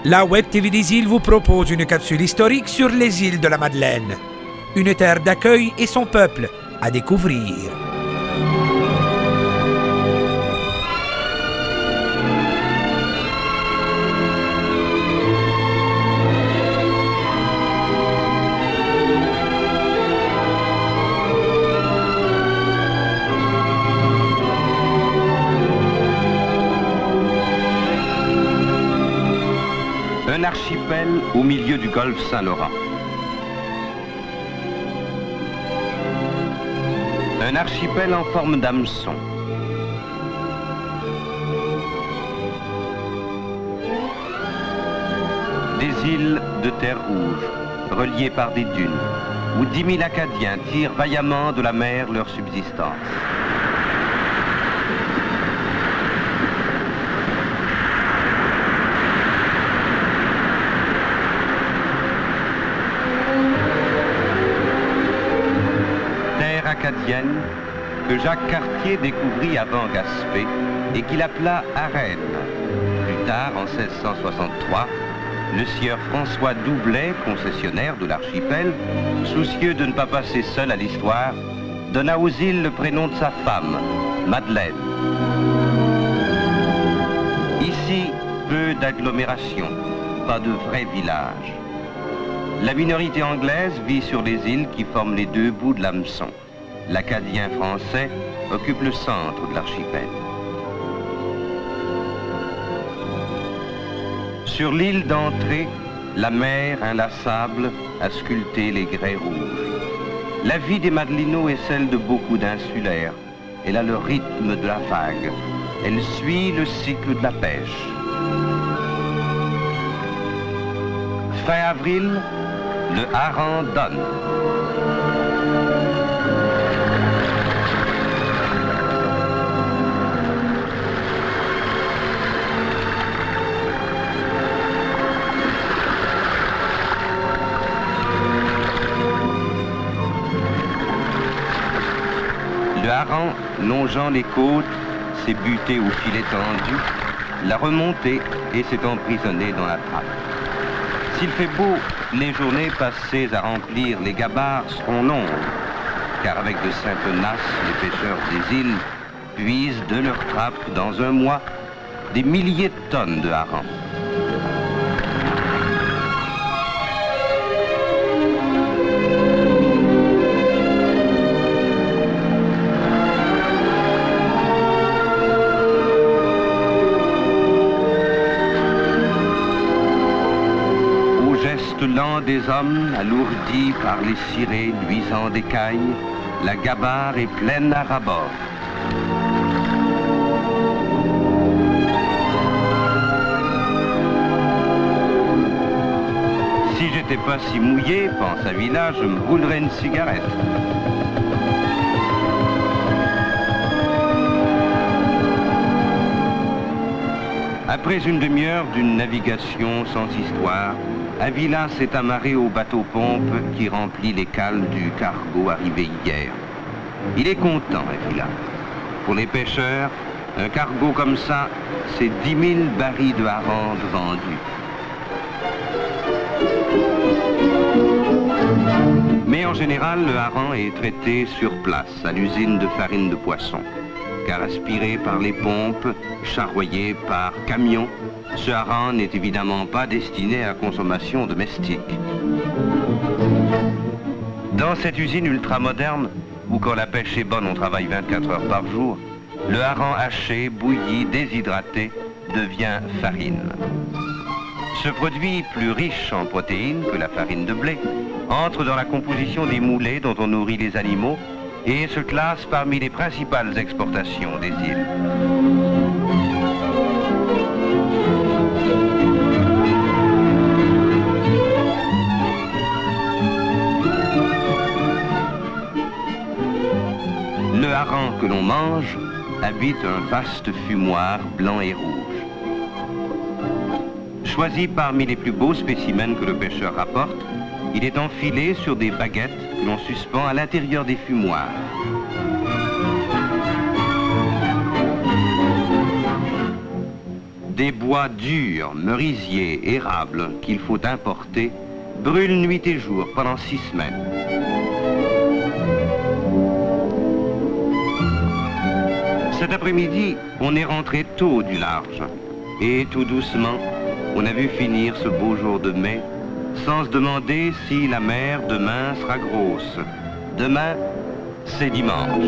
La Web TV des îles vous propose une capsule historique sur les îles de la Madeleine. Une terre d'accueil et son peuple à découvrir. Un archipel au milieu du golfe Saint-Laurent. Un archipel en forme d'hameçon. Des îles de terre rouge, reliées par des dunes, où 10 000 Acadiens tirent vaillamment de la mer leur subsistance. Acadienne que Jacques Cartier découvrit avant Gaspé et qu'il appela Arène. Plus tard, en 1663, le sieur François Doublet, concessionnaire de l'archipel, soucieux de ne pas passer seul à l'histoire, donna aux îles le prénom de sa femme, Madeleine. Ici, peu d'agglomération, pas de vrai village. La minorité anglaise vit sur les îles qui forment les deux bouts de l'hameçon. L'Acadien français occupe le centre de l'archipel. Sur l'île d'entrée, la mer inlassable a sculpté les grès rouges. La vie des Madelinots est celle de beaucoup d'insulaires. Elle a le rythme de la vague. Elle suit le cycle de la pêche. Fin avril, le hareng donne. Le hareng, longeant les côtes, s'est buté au filet tendu, l'a remonté et s'est emprisonné dans la trappe. S'il fait beau, les journées passées à remplir les gabarres seront longues, car avec de simples nasses, les pêcheurs des îles puisent de leur trappe dans un mois des milliers de tonnes de hareng. Lent des hommes, alourdis par les cirés luisants d'écailles, la gabarre est pleine à ras-bord. Si j'étais pas si mouillé, pense Avila, je me roulerais une cigarette. Après une demi-heure d'une navigation sans histoire, Avila s'est amarré au bateau-pompe qui remplit les cales du cargo arrivé hier. Il est content, Avila. Pour les pêcheurs, un cargo comme ça, c'est 10 000 barils de hareng vendus. Mais en général, le hareng est traité sur place, à l'usine de farine de poisson. Car aspiré par les pompes, charroyé par camions, ce hareng n'est évidemment pas destiné à la consommation domestique. Dans cette usine ultramoderne, où quand la pêche est bonne on travaille 24 heures par jour, le hareng haché, bouilli, déshydraté devient farine. Ce produit, plus riche en protéines que la farine de blé, entre dans la composition des moulets dont on nourrit les animaux et se classe parmi les principales exportations des îles. Le hareng que l'on mange habite un vaste fumoir blanc et rouge. Choisi parmi les plus beaux spécimens que le pêcheur rapporte, il est enfilé sur des baguettes que l'on suspend à l'intérieur des fumoirs. Des bois durs, merisiers, érables, qu'il faut importer, brûlent nuit et jour pendant 6 semaines. Cet après-midi, on est rentré tôt du large. Et tout doucement, on a vu finir ce beau jour de mai, sans se demander si la mer demain sera grosse. Demain, c'est dimanche.